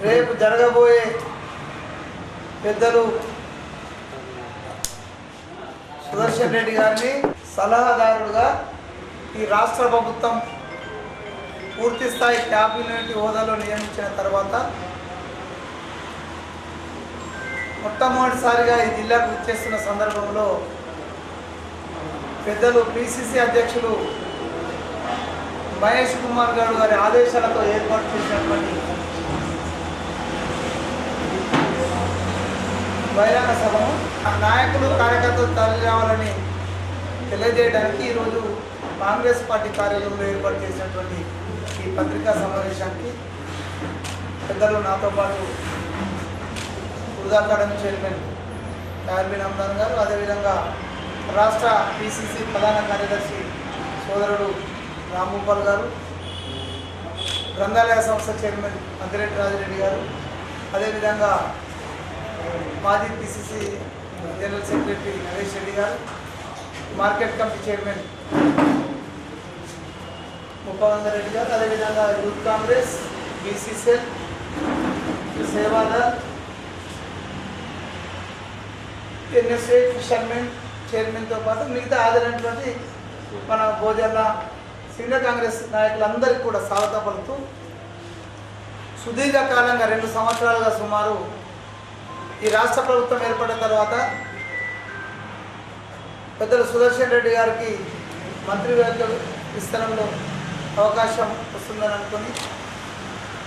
రేపు జరగబోయే పెద్దలు సుదర్శన్ రెడ్డి గారిని సలహాదారుడుగా ఈ రాష్ట్ర ప్రభుత్వం పూర్తి స్థాయి క్యాబినెట్ హోదాలో నియమించిన తర్వాత మొట్టమొదటిసారిగా ఈ జిల్లాకు వచ్చేస్తున్న సందర్భంలో పెద్దలు పిసిసి అధ్యక్షులు మహేష్ కుమార్ గౌడ్ గారి ఆదేశాలతో ఏర్పాటు చేసినటువంటి బహిరంగ సభను నాయకులు కార్యకర్తలు తరలి రావాలని తెలియజేయడానికి ఈరోజు కాంగ్రెస్ పార్టీ కార్యాలయంలో ఏర్పాటు చేసినటువంటి ఈ పత్రికా సమావేశానికి పెద్దలు నాతో పాటు ఉర్దూ అకాడమీ చైర్మన్ తార్బిన్ అమ్దాన్ గారు, అదేవిధంగా రాష్ట్ర పిసిసి ప్రధాన కార్యదర్శి సోదరుడు రాంభూపాల్ గారు, గ్రంథాలయ సంస్థ చైర్మన్ అందిరెడ్డి రాజిరెడ్డి గారు, అదేవిధంగా మాజీ PCC general secretary Naresh Reddy గారు, market committee chairman Muppavandar Reddy గారు, అదేవిధంగా youth Congress, BCCL, Sevadal, NSA fishermen చైర్మన్తో పాటు మిగతా హాజరైనటువంటి మన భోజన సీనియర్ కాంగ్రెస్ నాయకులందరికీ కూడా స్వాగతం పలుకుతూ సుదీర్ఘకాలంగా 2 సంవత్సరాలుగా సుమారు ఈ రాష్ట్ర ప్రభుత్వం ఏర్పడిన తర్వాత పెద్దలు సుదర్శన్ రెడ్డి గారికి మంత్రివర్గ విస్తరణలో అవకాశం వస్తుందని అనుకుని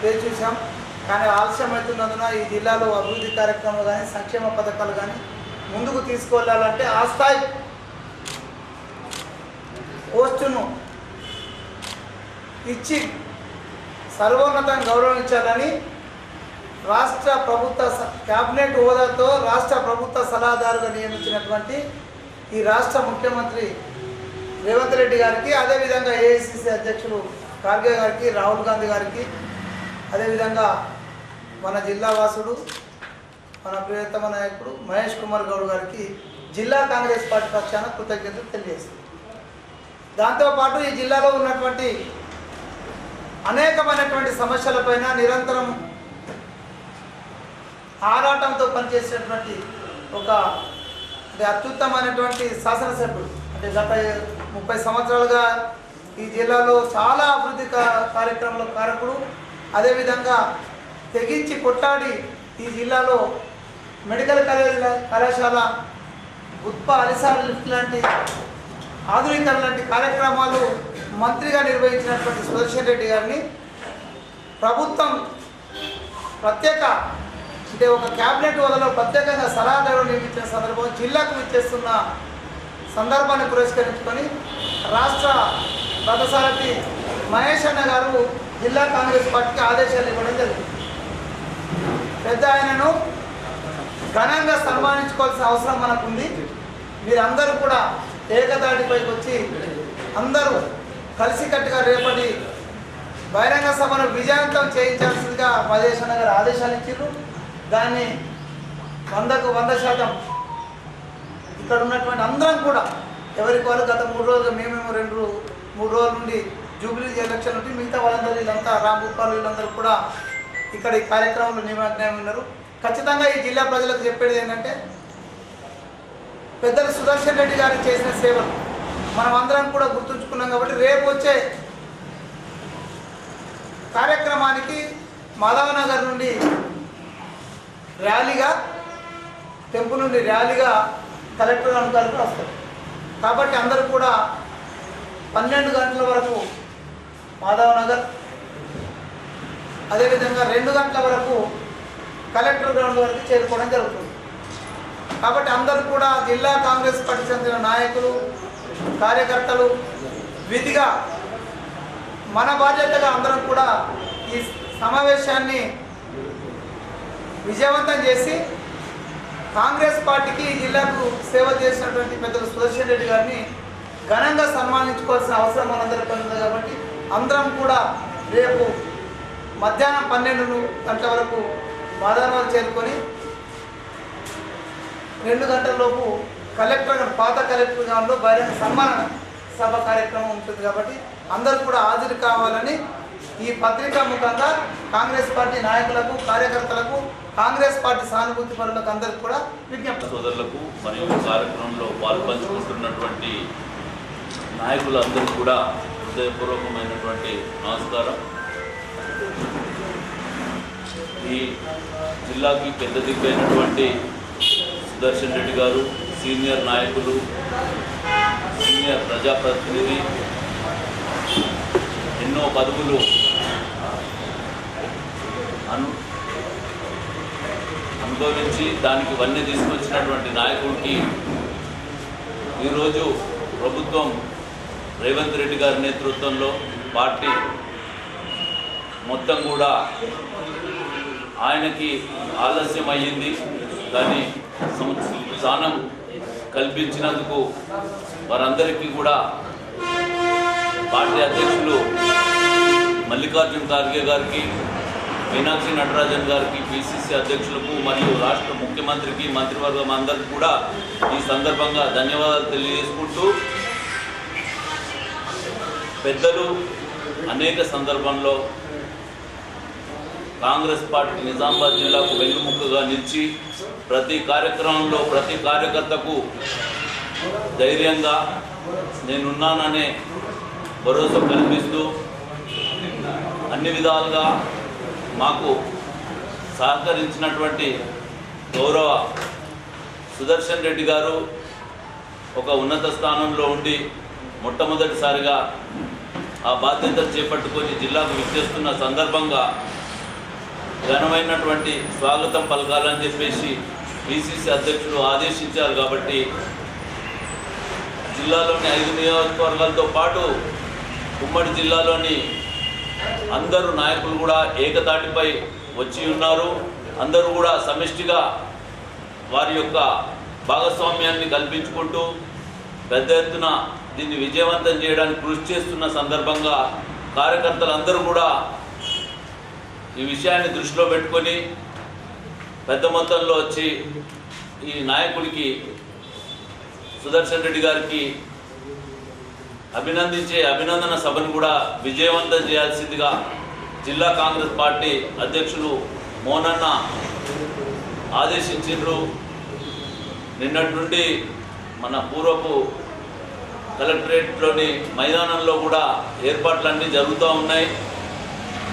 వేచి చూసాం. కానీ ఆలస్యం అవుతున్నందున ఈ జిల్లాలో అభివృద్ధి కార్యక్రమాలు కానీ సంక్షేమ పథకాలు కానీ ముందుకు తీసుకువెళ్ళాలంటే ఆ స్థాయి పోస్టును ఇచ్చి సర్వోన్నతంగా గౌరవించాలని రాష్ట్ర ప్రభుత్వ క్యాబినెట్ హోదాతో రాష్ట్ర ప్రభుత్వ సలహాదారుగా నియమించినటువంటి ఈ రాష్ట్ర ముఖ్యమంత్రి రేవంత్ రెడ్డి గారికి, అదేవిధంగా ఏఐసిసి అధ్యక్షులు ఖార్గే గారికి, రాహుల్ గాంధీ గారికి, అదేవిధంగా మన జిల్లా వాసుడు మన ప్రియతమ నాయకుడు మహేష్ కుమార్ గౌడ్ గారికి జిల్లా కాంగ్రెస్ పార్టీ పక్షాన కృతజ్ఞతలు తెలియజేస్తుంది. దాంతోపాటు ఈ జిల్లాలో ఉన్నటువంటి అనేకమైనటువంటి సమస్యలపైన నిరంతరం ఆరాటంతో పనిచేసినటువంటి ఒక అత్యుత్తమైనటువంటి శాసనసభ్యుడు, అంటే గత 30 సంవత్సరాలుగా ఈ జిల్లాలో చాలా అభివృద్ధి కార్యక్రమాల కారకుడు, అదేవిధంగా తెగించి కొట్టాడి ఈ జిల్లాలో మెడికల్ కళాశాల, ఉత్పా అలిసార్ లిఫ్ట్ లాంటి ఆధునీకరణ లాంటి కార్యక్రమాలు మంత్రిగా నిర్వహించినటువంటి సుదర్శన్ రెడ్డి గారిని ప్రభుత్వం ప్రత్యేక అంటే ఒక క్యాబినెట్ హోదాలో ప్రత్యేకంగా సలహాదారులు నియమించిన సందర్భం జిల్లాకు విచ్చేస్తున్న సందర్భాన్ని పురస్కరించుకొని రాష్ట్ర రథసారథి మహేష్ అన్న గారు జిల్లా కాంగ్రెస్ పార్టీకి ఆదేశాలు ఇవ్వడం జరిగింది. పెద్ద ఆయనను ఘనంగా సన్మానించుకోవాల్సిన అవసరం మనకుంది. మీరందరూ కూడా ఏకదాటిపైకి వచ్చి అందరూ కలిసికట్టుగా రేపటి బహిరంగ సభను విజయవంతం చేయించాల్సిందిగా మహేష్ అన్న గారు ఆదేశాలు ఇచ్చారు. దాన్ని 100కు 100% ఇక్కడ ఉన్నటువంటి అందరం కూడా ఎవరికి వాళ్ళు గత 3 రోజులు మేమేమో 2-3 రోజుల నుండి జూబ్లీ ఎలక్షన్ నుండి మిగతా వాళ్ళందరూ వీళ్ళంతా రాంభూపాల్ వీళ్ళందరూ కూడా ఇక్కడ ఈ కార్యక్రమంలో నిమగ్నం ఉన్నారు. ఖచ్చితంగా ఈ జిల్లా ప్రజలకు చెప్పేది ఏంటంటే పెద్దలు సుదర్శన్ రెడ్డి గారు చేసిన సేవలు మనం అందరం కూడా గుర్తుంచుకున్నాం. కాబట్టి రేపు వచ్చే కార్యక్రమానికి మాధవనగర్ నుండి ర్యాలీగా, టెంపుల్ నుండి ర్యాలీగా కలెక్టర్ అనుకాలకు వస్తారు. కాబట్టి అందరూ కూడా 12 గంటల వరకు మాధవనగర్, అదేవిధంగా 2 గంటల వరకు కలెక్టర్ గ్రౌండ్ వరకు చేరుకోవడం జరుగుతుంది. కాబట్టి అందరూ కూడా జిల్లా కాంగ్రెస్ పార్టీ చెందిన నాయకులు, కార్యకర్తలు విధిగా మన బాధ్యతగా అందరం కూడా ఈ సమావేశాన్ని విజయవంతం చేసి కాంగ్రెస్ పార్టీకి ఈ జిల్లాకు సేవ చేసినటువంటి పెద్దలు సుదర్శన్ రెడ్డి గారిని ఘనంగా సన్మానించుకోవాల్సిన అవసరం మనందరిపై ఉంది. కాబట్టి అందరం కూడా రేపు మధ్యాహ్నం 12 గంటల వరకు మాధవనగర్ చేరుకొని 2 గంటల లోపు పాత కలెక్టర్ గ్రౌండ్లో బహిరంగ సన్మాన సభ కార్యక్రమం ఉంటుంది. కాబట్టి అందరూ కూడా హాజరు కావాలని ఈ పత్రిక ముఖంగా కాంగ్రెస్ పార్టీ నాయకులకు, కార్యకర్తలకు, కాంగ్రెస్ పార్టీ సానుభూతి పరులకు అందరికీ కూడా విజ్ఞప్తి. సోదరులకు మరియు కార్యక్రమంలో పాల్పంచుకుంటున్నటువంటి నాయకులందరికీ కూడా హృదయపూర్వకమైనటువంటి నమస్కారం. ఈ జిల్లాకి పెద్ద దిగ్గైనటువంటి సుదర్శన్ రెడ్డి గారు సీనియర్ నాయకులు, సీనియర్ ప్రజాప్రతినిధి, ఎన్నో పదవులు అనుభవించి దానికి వన్నె తీసుకొచ్చినటువంటి నాయకుడికి ఈరోజు ప్రభుత్వం రేవంత్ రెడ్డి గారి నేతృత్వంలో పార్టీ మొత్తం కూడా ఆయనకి ఆలస్యం అయ్యింది, కానీ స్థానం కల్పించినందుకు వారందరికీ కూడా పార్టీ అధ్యక్షులు మల్లికార్జున ఖార్గే గారికి, మీనాక్షి నటరాజన్ గారికి, పిసిసి అధ్యక్షులకు మరియు రాష్ట్ర ముఖ్యమంత్రికి, మంత్రివర్గం అందరికీ కూడా ఈ సందర్భంగా ధన్యవాదాలు తెలియజేసుకుంటూ, పెద్దలు అనేక సందర్భంలో కాంగ్రెస్ పార్టీ నిజామాబాద్ జిల్లాకు వెన్నుముక్కగా నిలిచి ప్రతి కార్యక్రమంలో ప్రతి కార్యకర్తకు ధైర్యంగా నేనున్నాననే భరోసా కల్పిస్తూ అన్ని విధాలుగా మాకు సహకరించినటువంటి గౌరవ సుదర్శన్ రెడ్డి గారు ఒక ఉన్నత స్థానంలో ఉండి మొట్టమొదటిసారిగా ఆ బాధ్యతలు చేపట్టుకొని జిల్లాకు విచ్చేస్తున్న సందర్భంగా ఘనమైనటువంటి స్వాగతం పలకాలని చెప్పేసి పిసిసి అధ్యక్షులు ఆదేశించారు. కాబట్టి జిల్లాలోని 5 నియోజకవర్గాలతో పాటు ఉమ్మడి జిల్లాలోని అందరూ నాయకులు కూడా ఏకతాటిపై వచ్చి ఉన్నారు. అందరూ కూడా సమిష్టిగా వారి యొక్క భాగస్వామ్యాన్ని కల్పించుకుంటూ పెద్ద ఎత్తున దీన్ని విజయవంతం చేయడానికి కృషి చేస్తున్న సందర్భంగా కార్యకర్తలందరూ కూడా ఈ విషయాన్ని దృష్టిలో పెట్టుకొని పెద్ద మొత్తంలో వచ్చి ఈ నాయకుడికి సుదర్శన్ రెడ్డి గారికి అభినందన సభను కూడా విజయవంతం చేయాల్సిందిగా జిల్లా కాంగ్రెస్ పార్టీ అధ్యక్షులు మోనన్న ఆదేశించారు. నిన్నటి నుండి మన పూర్వపు కలెక్టరేట్లోని మైదానంలో కూడా ఏర్పాట్లన్నీ జరుగుతూ ఉన్నాయి.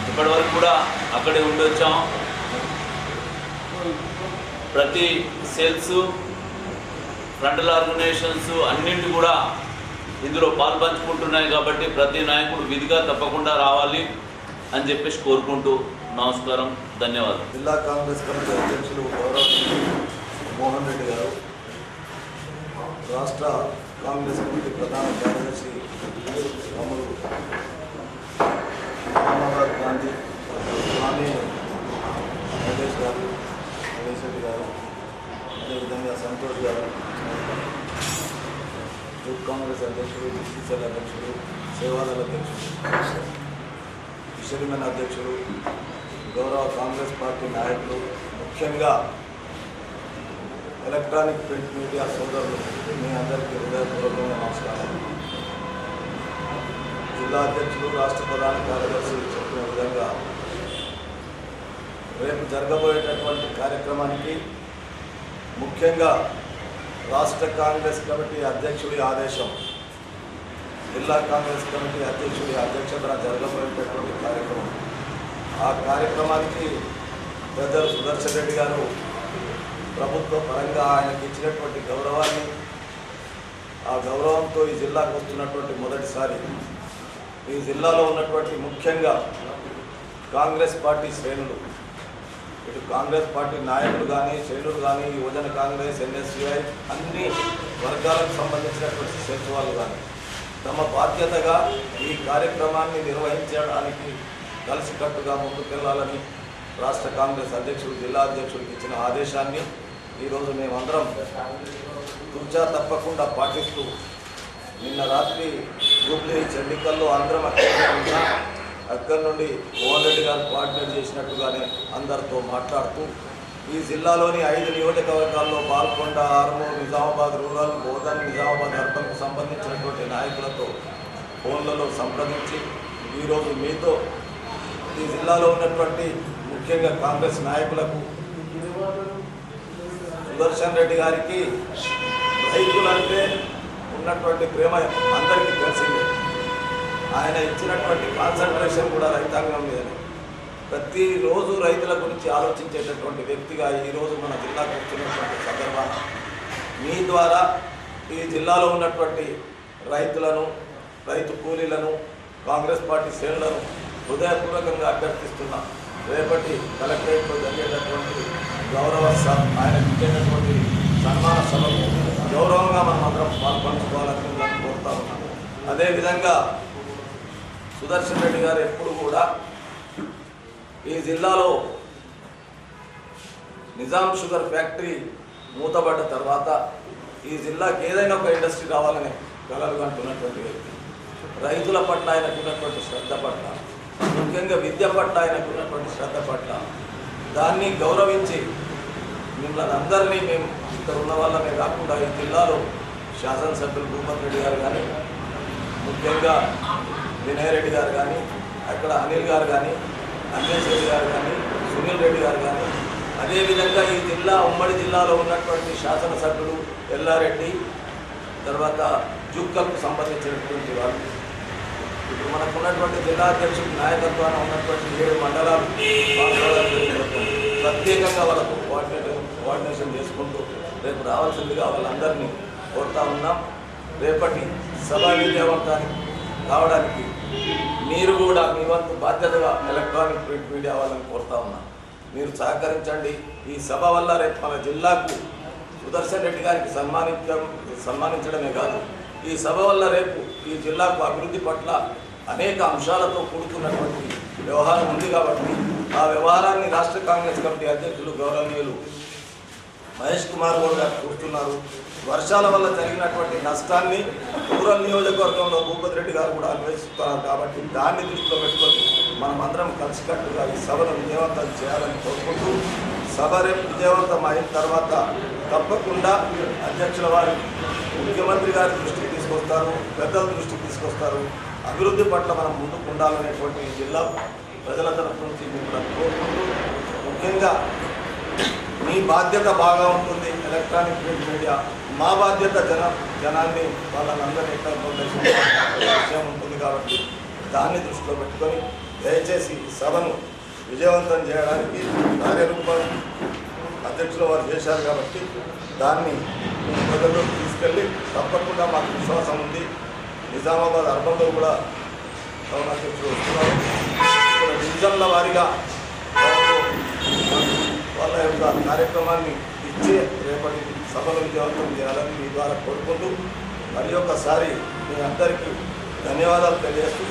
ఇప్పటి వరకు కూడా అక్కడే ఉండొచ్చాం. ప్రతి సెల్స్, ఫ్రంటల్ ఆర్గనైజేషన్స్ అన్నింటి కూడా ఇందులో పాల్పంచుకుంటున్నాయి. కాబట్టి ప్రతి నాయకుడు విధిగా తప్పకుండా రావాలి అని చెప్పేసి కోరుకుంటూ నమస్కారం, ధన్యవాదాలు. జిల్లా కాంగ్రెస్ కమిటీ అధ్యక్షులు గౌరవ మోహన్ రెడ్డి గారు, రాష్ట్ర కాంగ్రెస్ కమిటీ ప్రధాన కార్యదర్శి రాములు రామారావు గాంధీ, స్వామి నరేష్ గారు, నరేష్ రెడ్డి గారు, అదేవిధంగా సంతోష్ గారు, యూత్ కాంగ్రెస్ అధ్యక్షుడు, బీసీసీఎల్ అధ్యక్షుడు, సేవాదళ అధ్యక్షుడు, విషయమైన అధ్యక్షుడు, గౌరవ కాంగ్రెస్ పార్టీ నాయకులు, ముఖ్యంగా ఎలక్ట్రానిక్ ప్రింట్ మీడియా సోదరులు, మీ అందరికీ హృదయపూర్వకంగా నమస్కారం. జిల్లా అధ్యక్షులు, రాష్ట్ర ప్రధాన కార్యదర్శి చెప్పిన విధంగా రేపు జరగబోయేటటువంటి కార్యక్రమానికి ముఖ్యంగా రాష్ట్ర కాంగ్రెస్ కమిటీ అధ్యక్షుడి ఆదేశం, జిల్లా కాంగ్రెస్ కమిటీ అధ్యక్షుడి అధ్యక్షతన జరగబోయేటటువంటి కార్యక్రమం. ఆ కార్యక్రమానికి పెద్దలు సుదర్శన్ రెడ్డి గారు ప్రభుత్వ పరంగా ఆయనకి ఇచ్చినటువంటి గౌరవాన్ని, ఆ గౌరవంతో ఈ జిల్లాకు వస్తున్నటువంటి మొదటిసారి ఈ జిల్లాలో ఉన్నటువంటి ముఖ్యంగా కాంగ్రెస్ పార్టీ శ్రేణులు, ఇటు కాంగ్రెస్ పార్టీ నాయకులు కానీ, శ్రేణులు కానీ, యువజన కాంగ్రెస్, ఎన్ఎస్యుఐ అన్ని వర్గాలకు సంబంధించినటువంటి సెల్స్ వాళ్ళు కానీ తమ బాధ్యతగా ఈ కార్యక్రమాన్ని నిర్వహించడానికి కలిసికట్టుగా ముందుకెళ్లాలని రాష్ట్ర కాంగ్రెస్ అధ్యక్షుడు, జిల్లా అధ్యక్షుడికి ఇచ్చిన ఆదేశాన్ని ఈరోజు మేమందరం తుర్చా తప్పకుండా పాటిస్తూ నిన్న రాత్రి జూబ్లీ ఎన్నికల్లో అందరం అక్కడి నుండి మోహన్ రెడ్డి గారు కోఆర్డినేట్ చేసినట్టుగానే అందరితో మాట్లాడుతూ ఈ జిల్లాలోని 5 నియోజకవర్గాల్లో పాల్గొండ, ఆర్మూర్, నిజామాబాద్ రూరల్, బోధన్, నిజామాబాద్ అర్బన్కు సంబంధించినటువంటి నాయకులతో ఫోన్లలో సంప్రదించి ఈరోజు మీతో ఈ జిల్లాలో ఉన్నటువంటి ముఖ్యంగా కాంగ్రెస్ నాయకులకు సుదర్శన్ రెడ్డి గారికి రైతులంటే ఉన్నటువంటి ప్రేమ అందరికీ తెలిసిందే. ఆయన ఇచ్చినటువంటి కాన్సన్ట్రేషన్ కూడా రైతాంగం మీదనే. ప్రతిరోజు రైతుల గురించి ఆలోచించేటటువంటి వ్యక్తిగా ఈరోజు మన జిల్లాకు వచ్చినటువంటి సందర్భాన మీ ద్వారా ఈ జిల్లాలో ఉన్నటువంటి రైతులను, రైతు కూలీలను, కాంగ్రెస్ పార్టీ శ్రేణులను హృదయపూర్వకంగా అభ్యర్థిస్తున్నా. రేపటి కలెక్టరేట్లో జరిగేటటువంటి గౌరవ ఆయన ఇచ్చేటటువంటి సన్మాన సభకు గౌరవంగా మనం అందరం పాల్పంచుకోవాలని నేను కోరుతా ఉన్నాను. అదేవిధంగా సుదర్శన్ రెడ్డి గారు ఎప్పుడు కూడా ఈ జిల్లాలో నిజాం షుగర్ ఫ్యాక్టరీ మూతబడ్డ తర్వాత ఈ జిల్లాకి ఏదైనా ఒక ఇండస్ట్రీ రావాలని కలలు అంటున్నటువంటి వ్యక్తి. రైతుల పట్ల ఆయనకున్నటువంటి శ్రద్ధ పట్ల, ముఖ్యంగా విద్య పట్ల ఆయనకున్నటువంటి శ్రద్ధ పట్ల దాన్ని గౌరవించి మిమ్మల్ని అందరినీ మేము ఇక్కడ ఉన్న వాళ్ళమే కాకుండా ఈ జిల్లాలో శాసనసభ్యులు భూపతి రెడ్డి గారు కానీ, ముఖ్యంగా వినయ్ రెడ్డి గారు కానీ, అక్కడ అనిల్ గారు కానీ, అన్వేష్ రెడ్డి గారు కానీ, సునీల్ రెడ్డి గారు కానీ, అదేవిధంగా ఈ జిల్లా ఉమ్మడి జిల్లాలో ఉన్నటువంటి శాసనసభ్యులు ఎల్లారెడ్డి, తర్వాత జుక్కల్కు సంబంధించినటువంటి వాళ్ళు, ఇప్పుడు మనకు ఉన్నటువంటి జిల్లా అధ్యక్షుడి నాయకత్వాన ఉన్నటువంటి 7 మండలాలు ప్రత్యేకంగా వాళ్ళకు కోఆర్డినేషన్ చేసుకుంటూ రేపు రావాల్సిందిగా వాళ్ళందరినీ కోరుతా ఉన్నాం. రేపటి సభ విజయవంతానికి రావడానికి మీరు కూడా మీ వంతు బాధ్యతగా ఎలక్ట్రానిక్ ప్రింట్ మీడియా వాళ్ళని కోరుతా ఉన్నాం. మీరు సహకరించండి. ఈ సభ వల్ల రేపు మన జిల్లాకు సుదర్శన్ రెడ్డి గారికి సన్మానించడమే కాదు, ఈ సభ వల్ల రేపు ఈ జిల్లాకు అభివృద్ధి పట్ల అనేక అంశాలతో కూడుకున్నటువంటి వ్యవహారం ఉంది కాబట్టి ఆ వ్యవహారాన్ని రాష్ట్ర కాంగ్రెస్ కమిటీ అధ్యక్షులు గౌరవనీయులు మహేష్ కుమార్ గౌడ్ గారు చూస్తున్నారు. వర్షాల వల్ల జరిగినటువంటి నష్టాన్ని రూరల్ నియోజకవర్గంలో భూపతి రెడ్డి గారు కూడా అన్వేషిస్తున్నారు కాబట్టి దాన్ని దృష్టిలో పెట్టుకొని మనం అందరం కలిసికట్టుగా ఈ సభను విజయవంతం చేయాలని కోరుకుంటూ, సభ రేపు విజయవంతం అయిన తర్వాత తప్పకుండా అధ్యక్షుల వారి ముఖ్యమంత్రి గారి దృష్టికి తీసుకొస్తారు, పెద్దల దృష్టికి తీసుకొస్తారు. అభివృద్ధి పట్ల మనం ముందుకు ఉండాలనేటువంటి జిల్లా ప్రజల తరఫు నుంచి మిమ్మల్ని కోరుకుంటూ, ముఖ్యంగా మీ బాధ్యత బాగా ఉంటుంది ఎలక్ట్రానిక్ ప్రింట్ మీడియా, మా బాధ్యత జనాన్ని వాళ్ళందరినీ విషయం ఉంటుంది కాబట్టి దాన్ని దృష్టిలో పెట్టుకొని దయచేసి సభను విజయవంతం చేయడానికి కార్యరూపం అధ్యక్షుల వారు చేశారు కాబట్టి దాన్ని ప్రజల్లోకి తీసుకెళ్ళి తప్పకుండా మాకు విశ్వాసం ఉంది. నిజామాబాద్ అర్బన్లో కూడా టౌన్ అధ్యక్షులు వస్తున్నారు. ఇక్కడ డివిజన్ల వారీగా వాళ్ళ యొక్క కార్యక్రమాన్ని ఇచ్చి రేపటి సభను విజయవంతం చేయాలని మీ ద్వారా కోరుకుంటూ మరి ఒక్కసారి మీ అందరికీ ధన్యవాదాలు తెలియజేస్తూ